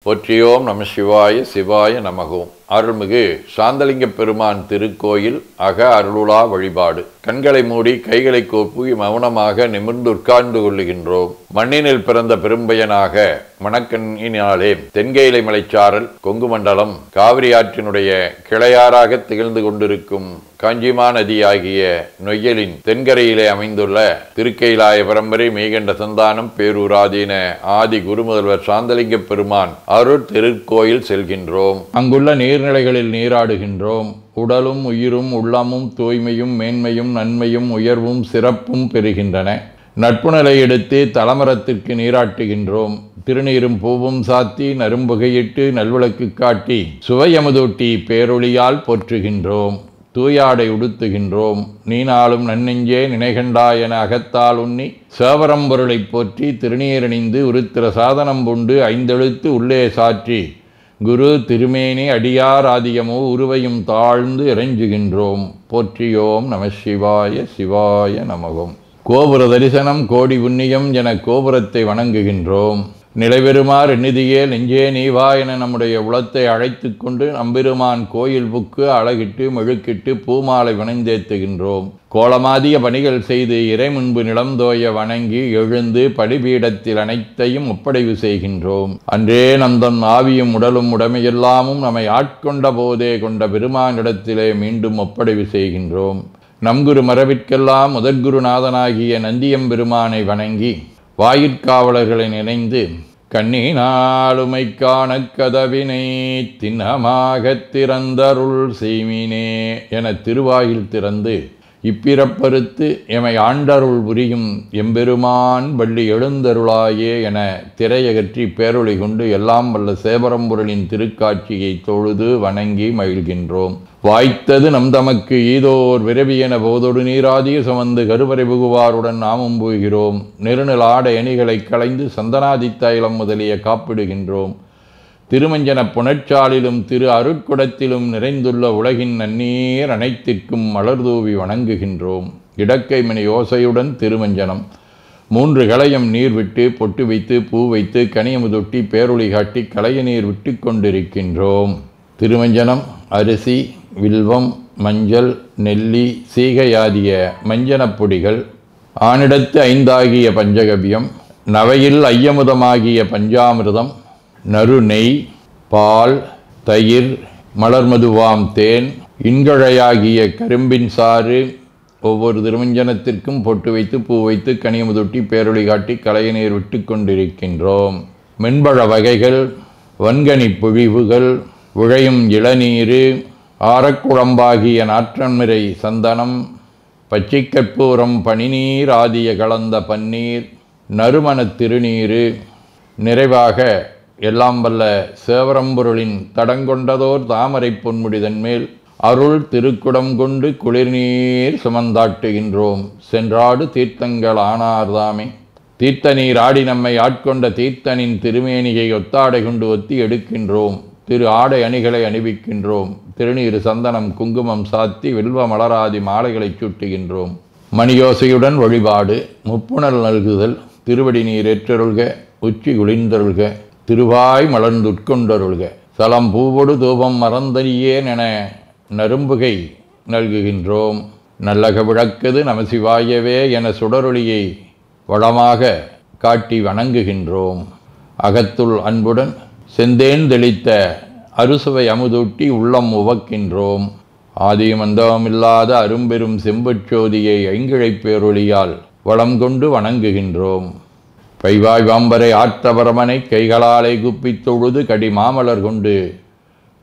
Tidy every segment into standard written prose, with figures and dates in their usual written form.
போற்றியோம் நம சிவாய சிவாய நமகோம். அருள்மிகு சாந்தலிங்க பெருமான் திருக்கோயில் அக அருளுலா வழிபாடு. கண்களை மூடி கைகளை கோப்பி மௌனமாக நிமிர்ந்து உட்கார்ந்து கொள்ளுகின்றோம். மண்ணினில் பிறந்த பெரும்பயனாக மணக்கண்ணினாலே தென்கயிலை மலைச்சாரல் கொங்கு மண்டலம் காவிரி ஆற்றினுடைய கிளையாறாக திகழ்ந்து கொண்டிருக்கும் காஞ்சிமா நதி ஆகிய நொய்யலின் தென்கரையிலே அமைந்துள்ள திருக்கைலாய பரம்பரை மெய்கண்ட சந்தானம் பேரூராதீன ஆதி குருமுதல்வர் சாந்தலிங்க பெருமான் அருள் திருக்கோயில் செல்கின்றோம். அங்குள்ள நீர்நிலைகளில் நீராடுகின்றோம். உடலும் உயிரும் உள்ளமும் தூய்மையும் மேன்மையும் நன்மையும் உயர்வும் சிறப்பும் பெறுகின்றன. நட்புணலை எடுத்து தலமரத்திற்கு நீராட்டுகின்றோம். திருநீரும் பூவும் சாத்தி நரும்புகையிட்டு நல்விளக்கு காட்டி சுவையமுதூட்டி பேரொளியால் போற்றுகின்றோம். தூயாடை உடுத்துகின்றோம். நீனாலும் நன்னெஞ்சே நினைகண்டா என அகத்தால் உண்ணி சேவரம்பொருளை போற்றி திருநீரணிந்து உருத்திர சாதனம் பூண்டு ஐந்தெழுத்து உள்ளே சாற்றி குரு திருமேனி அடியார் ஆதியமோ உருவையும் தாழ்ந்து இறைஞ்சுகின்றோம். போற்றியோம் நம சிவாய சிவாய நமகோம். கோபுர தரிசனம் கோடி புண்ணியம் என கோபுரத்தை வணங்குகின்றோம். நிலைபெறுமாறு எண்ணிதியே நெஞ்சே நீவா என நம்முடைய உளத்தை அழைத்து கொண்டு நம்பெருமான் கோயில் புக்கு அழகிட்டு மெழுக்கிட்டு பூமாலை வணைந்தேத்துகின்றோம். கோலமாதிய பணிகள் செய்து இறை முன்பு நிலந்தோய வணங்கி எழுந்து படிபீடத்தில் அனைத்தையும் ஒப்படைவு செய்கின்றோம். அன்றே நந்தன் ஆவியும் உடலும் உடமையெல்லாமும் நம்மை ஆட்கொண்ட போதே கொண்ட பெருமானிடத்திலே மீண்டும் ஒப்படைவு செய்கின்றோம். நம்குரு மரபிற்கெல்லாம் முதற்குருநாதனாகிய நந்தியம்பெருமானை வணங்கி வாயிற்காவலர்களை நினைந்து கண்ணினாலுமை காண கதவினை திண்ணமாகத் திறந்தருள் செய்மினே என திருவாயில் திறந்து இப்பிறப்பறுத்து எமை ஆண்டருள் புரியும் எம்பெருமான் வள்ளி எழுந்தருளாயே என திரையகற்றி பேரொளி கொண்டு எல்லாம் வல்ல சேவரம்பொருளின் திருக்காட்சியை தொழுது வணங்கி மகிழ்கின்றோம். வாய்த்தது நம் தமக்கு ஈதோர் விரவி என போதொடு நீராதிய சுமந்து கருவறை புகுவாருடன் நாமும் போகிறோம். நெருநில ஆடை அணிகளை களைந்து சந்தனாதி தைலம் முதலிய காப்பிடுகின்றோம். திருமஞ்சன புனச்சாலிலும் திரு அருட்குடத்திலும் நிறைந்துள்ள உலகின் நன்னீர் அனைத்திற்கும் மலர்தூவி வணங்குகின்றோம். இடக்கை மணி யோசையுடன் திருமஞ்சனம் 3 களையம் நீர் விட்டு பொட்டு வைத்து பூ வைத்து கனியமுதொட்டி பேரொளி காட்டி களைய நீர் விட்டு கொண்டிருக்கின்றோம். திருமஞ்சனம் அரிசி வில்வம் மஞ்சள் நெல்லி சீகையாதிய மஞ்சனப் பொடிகள் ஆனிடத்து 5 ஆகிய பஞ்சகவ்யம் நவையில் ஐயமுதமாகிய பஞ்சாமிர்தம் நறு நெய் பால் தயிர் மலர்மதுவாம் தேன் இன்கழையாகிய கரும்பின் சாறு ஒவ்வொரு திருமஞ்சனத்திற்கும் பொட்டு வைத்து பூ வைத்து கனியமுதொட்டி பேரொளி காட்டி களைய நீர் விட்டு கொண்டிருக்கின்றோம். மென்பழ வகைகள் வன்கனி பொழிவுகள் உழையும் இளநீர் ஆரக்குழம்பாகிய நாற்றன்மிரை சந்தனம் பச்சை கற்பூரம் பனிநீர் ஆதிய கலந்த பன்னீர் நறுமண திருநீர் நிறைவாக எல்லாம் வல்ல சேவரம்பொருளின் தடங்கொண்டதோர் தாமரை பொன்முடிதன் மேல் அருள் திருக்குடம் கொண்டு குளிர்நீர் சுமந்தாட்டுகின்றோம். சென்றாடு தீர்த்தங்கள் ஆனார்தாமே தீர்த்த நீர் ஆடி நம்மை ஆட்கொண்ட தீர்த்தனின் திருமேனியை ஒத்தாடை கொண்டு ஒத்தி எடுக்கின்றோம். திரு ஆடை அணிகளை அணிவிக்கின்றோம். திருநீர் சந்தனம் குங்குமம் சாத்தி வில்வ மலராதி மாலைகளை சூட்டுகின்றோம். மணியோசையுடன் வழிபாடு. முப்புணல் நல்குதல். திருவடி நீர் ஏற்றருள்க உச்சி குளிர்ந்தருள்க திருவாய் மலர்ந்துட்கொண்டருள்க சலம் பூவொடு தூபம் மறந்தறியேன் என நரும்புகை நல்குகின்றோம். நல்லக விளக்குது நமசிவாயவே என சுடரொளியை வளமாக காட்டி வணங்குகின்றோம். அகத்துள் அன்புடன் செந்தேன் தெளித்த அறுசுவை அமுதூட்டி உள்ளம் உவக்கின்றோம். ஆதியும் அந்தமில்லாத அரும்பெரும் செம்புச்சோதியை ஐங்கிழைப் பேரொளியால் வளம் கொண்டு வணங்குகின்றோம். பைவாய் வாம்பரை ஆற்றபரமனை கைகளாலை குப்பித் தொழுது கடி மாமலர் கொண்டு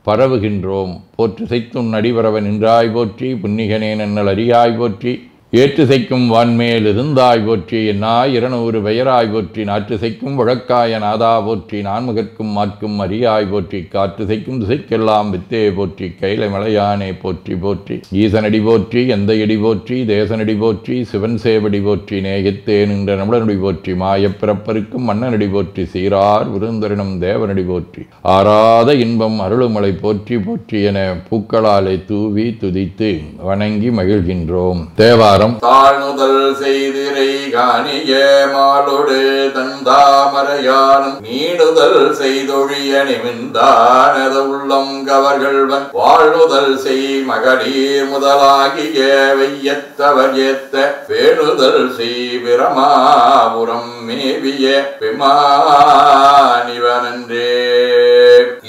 பரவுகின்றோம். போற்று செய்தும் நடிபரவன் நின்றாய் போற்றி புன்னிகனே நன்னல் அறியாய் போற்றி ஏற்று செய்க்கும் வான்மேல் இருந்தாய் போற்றி என்னாய் 200 பெயராய் போற்றி நாற்று செய்க்கும் வழக்காய நாதா போற்றி நான்முகற்கும் மாற்கும் அறியாய் போற்றி காற்று செய்க்கும் திசைக்கெல்லாம் வித்தே போற்றி கைலை மலையானே போற்றி போற்றி ஈசனடி போற்றி எந்த எடி போற்றி தேசனடி போற்றி சிவன் சேவடி போற்றி நேயத்தே நின்ற நம்மளனடி போற்றி மாயப் பிறப்பருக்கும் மன்னனடி போற்றி சீரார் விருந்தரினும் தேவனடி போற்றி ஆராத இன்பம் அருளுமலை போற்றி போற்றி என பூக்களாலை தூவி துதித்து வணங்கி மகிழ்கின்றோம். தேவார தரம் தாழ்நுதல் செய்திரை காணிய மாலோடு தந்தாமரையானும் நீடுதல் செய்தொழிய நிமிந்தானத உள்ளம் கவர்கள்வன் வாழ்நுதல் செய் மகளிர் முதலாகிய வெய்யத்தவர் ஏத்த பேணுதல் செய் பிரமாபுரம் மேவிய பெமானிவனன்றே.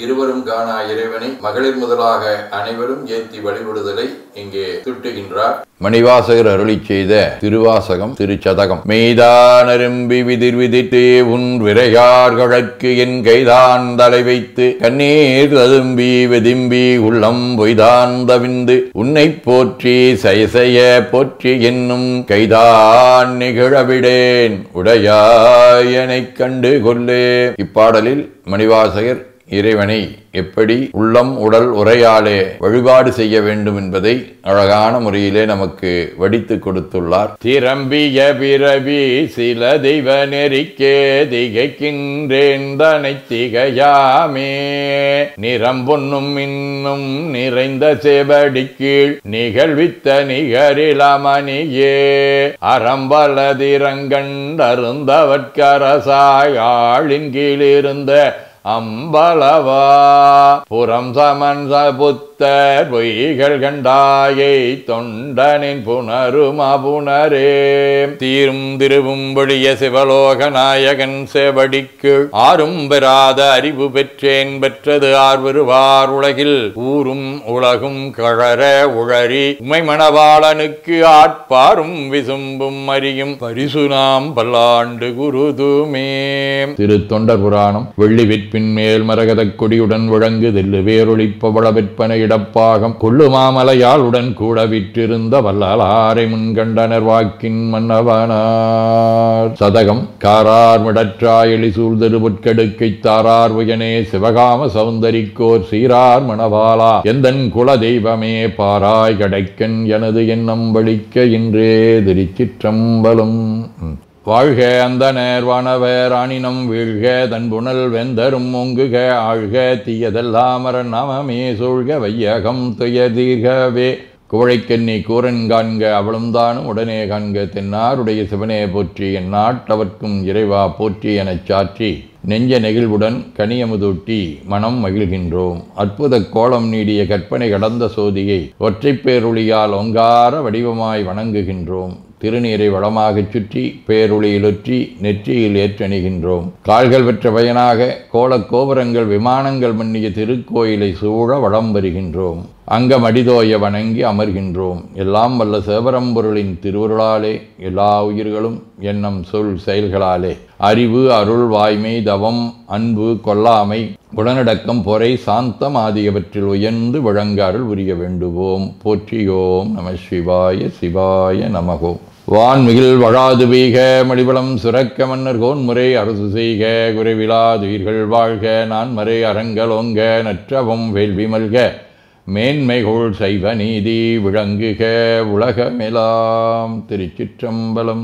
இருவரும் காணா இறைவனை மகளிர் முதலாக அனைவரும் ஏத்தி வழிபடுதலை இங்கே திட்டுகின்றார். மணிவாசகர் அருளி செய்த திருவாசகம் திருச்சதகம். மெய்தானரும்பி விதிர் விதித்து உன் விரையார்களுக்கு என் கைதான் தலை வைத்து கண்ணீர் ததும்பி வெதிம்பி உள்ளம் பொய்தான் தவிந்து உன்னை போற்றி சயசெய போற்றி என்னும் கைதான் நிகழவிடேன் உடையாயனைக் கண்டு கொள்ளே. இப்பாடலில் மணிவாசகர் இறைவனை எப்படி உள்ளம் உடல் உரையாலே வழிபாடு செய்ய வேண்டும் என்பதை அழகான முறையிலே நமக்கு வடித்து கொடுத்துள்ளார். திரம்பிய பிறவி சில தெய்வ நெறிக்கே திகைக்கின்றேன் தனை திகையாமே நிறம்பொன்னும் இன்னும் நிறைந்த சேவடி கீழ் நிகழ்வித்த நிகரிலமணியே அறம்பலதிரங்கண்டருந்தவற்கரசாய் ஆளின் கீழிருந்த அம்பலவா புறம் சமன் புத்தர் பொய்கள் கண்டாயை தொண்டனின் புனருமா புனரே. தீரும் திருவும் பொழிய சிவலோக நாயகன் சேவடிக்கு ஆறும் பெறாத அறிவு பெற்றேன் பெற்றது ஆர்வருவார் உலகில் ஊரும் உலகும் கழற உழறி உமை மணவாளனுக்கு ஆட்பாரும் விசும்பும் அறியும் பரிசு நாம் பல்லாண்டு குருதுமே. திரு தொண்டர் புராணம். வெள்ளி பின்மேல் மரகதக் கொடியுடன் விளங்கு தெல்லு வேரொழிப்பவள விற்பனை இடப்பாகம் கொள்ளுமாமலையால் உடன் கூட விற்றிருந்த வல்லாரை முன்கண்டனர் வாக்கின் மன்னவனார். சதகம். காரார் மிடற்றாய் எளிசூழ்தரு பொற்கடுக்கை தாரார் உயனே சிவகாம சௌந்தரிக்கோர் சீரார் மணவாளா எந்தன் குல தெய்வமே பாராய் கடைக்கன் எனது எண்ணம் வலிக்க இன்றே. திருச்சிற்றம்பலம். வாழ்க அந்தனர் வானவர் ஆனினம் வீழ்க தன்புணல் வெந்தரும் ஓங்குக ஆழ்க தீயதெல்லாமர நாமமே சூழ்க வையகம் துயதீர்கவே. குவழைக்கண்ணி கூரன் காண்க அவளும் தானும் உடனே காண்க தென்னாருடைய சிவனே போற்றி எந்நாட்டவர்க்கும் இறைவா போற்றி எனச் சாற்றி நெஞ்ச நெகிழ்வுடன் கனியமுதூட்டி மனம் மகிழ்கின்றோம். அற்புத கோலம் நீடிய கற்பனை கடந்த சோதியை ஒற்றைப் பேருளியால் ஒங்கார வடிவமாய் வணங்குகின்றோம். திருநீரை வளமாகச் சுற்றி பேருளியிலொற்றி நெற்றியில் ஏற்றணிகின்றோம். கால்கள் பெற்ற பயனாக கோலக் கோபுரங்கள் விமானங்கள் மன்னிய திருக்கோயிலை சூழ வளம் வருகின்றோம். அங்கமடிதோய வணங்கி அமர்கின்றோம். எல்லாம் வல்ல சிவபரம்பொருளின் திருவருளாலே எல்லா உயிர்களும் எண்ணம் சொல் செயல்களாலே அறிவு அருள் வாய்மை தவம் அன்பு கொல்லாமை குணநடக்கம் பொறை சாந்தம் ஆகியவற்றில் உயர்ந்து வழங்க அருள் புரிய வேண்டுவோம். போற்றியோம் நம சிவாய சிவாய நமகோம். வான்மிகில் வழாது வீக மடிவளம் சுரக்க மன்னர் கோன்முறை அரசு செய்க குறைவிலாதுயிர்கள் வாழ்க நான்மறை அறங்கலோங்க நற்றவம் வேள்வி மல்க மேன்மைகோள் சைவ நீதி விளங்குக உலகமெலாம். திருச்சிற்றம்பலம்.